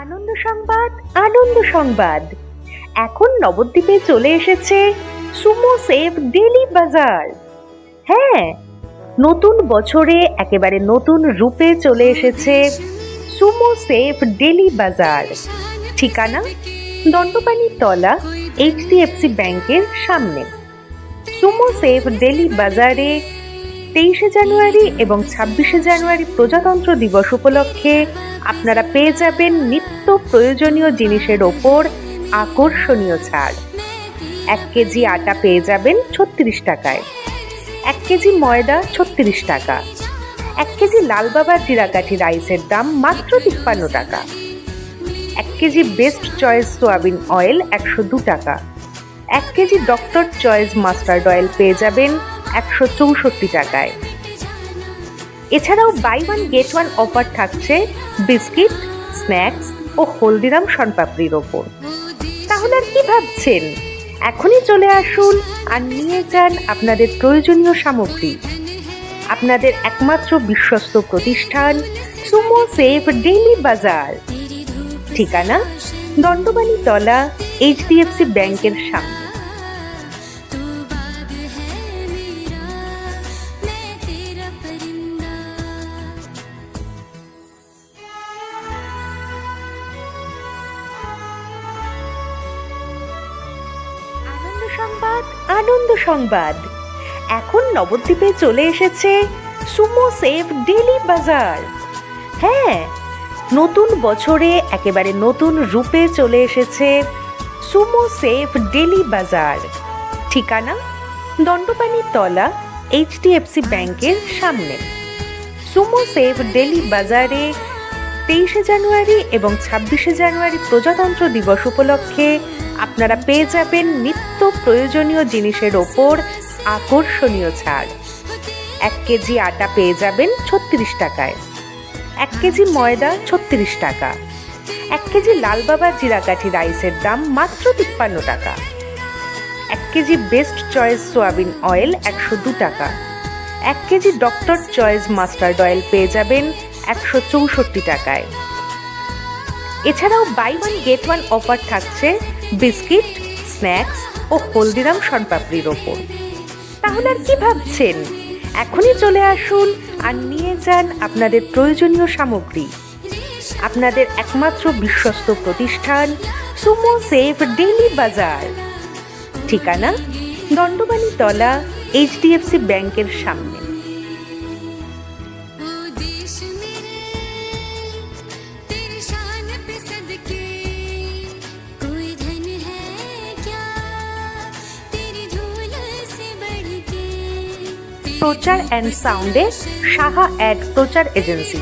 আনন্দ সংবাদ, আনন্দ সংবাদ। এখন নবদ্বীপে চলে এসেছে সুমো সেফ ডেলি বাজার। হ্যাঁ, নতুন বছরে একেবারে নতুন রূপে চলে এসেছে সুমো সেফ ডেলি বাজার। ঠিকানা দণ্ডপানির তলা, HDFC ব্যাংকের সামনে। সুমো সেফ ডেলি বাজারে 23শে জানুয়ারি এবং 26শে জানুয়ারি প্রজাতন্ত্র দিবস উপলক্ষে আপনারা পেয়ে যাবেন নিত্য প্রয়োজনীয় জিনিসের ওপর আকর্ষণীয় ছাড়। 1 কেজি আটা পেয়ে যাবেন 36 টাকায়, 1 কেজি ময়দা 36 টাকা, 1 কেজি লালবাবা জিরাকাঠি রাইসের দাম মাত্র 53 টাকা, 1 কেজি বেস্ট চয়েস সোয়াবিন অয়েল 102 টাকা, 1 কেজি ডক্টর চয়েস মাস্টার্ড অয়েল পেয়ে যাবেন 164 টাকায়। এছাড়াও buy one get one offer থাকছে বিস্কিট, স্ন্যাক্স ও হলদিরাম শনপাপড়ির ওপর। তাহলে আর কি ভাবছেন, এখনই চলে আসুন আর নিয়ে যান আপনাদের প্রয়োজনীয় সামগ্রী। আপনাদের একমাত্র বিশ্বস্ত প্রতিষ্ঠান সুমো সেফ ডেলি বাজার। ঠিকানা দণ্ডপানি তলা, HDFC ব্যাংকের সামনে। সংবাদ, আনন্দ সংবাদ। এখন নবদ্বীপে চলে এসেছে সুমো সেফ ডেলি বাজার। হ্যাঁ, নতুন বছরে একেবারে নতুন রূপে চলে এসেছে সুমো সেফ ডেলি বাজার। ঠিকানা দণ্ডপানির তলা, HDFC ব্যাংকের সামনে। সুমো সেফ ডেলি বাজারে 23শে জানুয়ারি এবং 26শে জানুয়ারি প্রজাতন্ত্র দিবস উপলক্ষে আপনারা পেয়ে যাবেন নিত্য প্রয়োজনীয় জিনিসের ওপর আকর্ষণীয় ছাড়। 1 কেজি আটা পেয়ে যাবেন 36 টাকায়, 1 কেজি ময়দা 36 টাকা, 1 কেজি লালবাবা জিরাকাঠি রাইসের দাম মাত্র 53 টাকা, 1 কেজি বেস্ট চয়েস সোয়াবিন অয়েল 102 টাকা, 1 কেজি ডক্টর চয়েস মাস্টার্ড অয়েল পেয়ে যাবেন 164 টাকায়। এছাড়াও buy one get one offer থাকছে বিস্কিট, স্ন্যাক্স ও হলদিরাম শনপাপড়ির ওপর। তাহলে আর কি ভাবছেন, এখনই চলে আসুন আর নিয়ে যান আপনাদের প্রয়োজনীয় সামগ্রী। আপনাদের একমাত্র বিশ্বস্ত প্রতিষ্ঠান সুমো সেফ ডেলি বাজার। ঠিকানা দণ্ডপানি তলা, HDFC ব্যাংকের সামনে। প্রচার অ্যান্ড সাউন্ডে সাহা অ্যাড প্রচার এজেন্সি।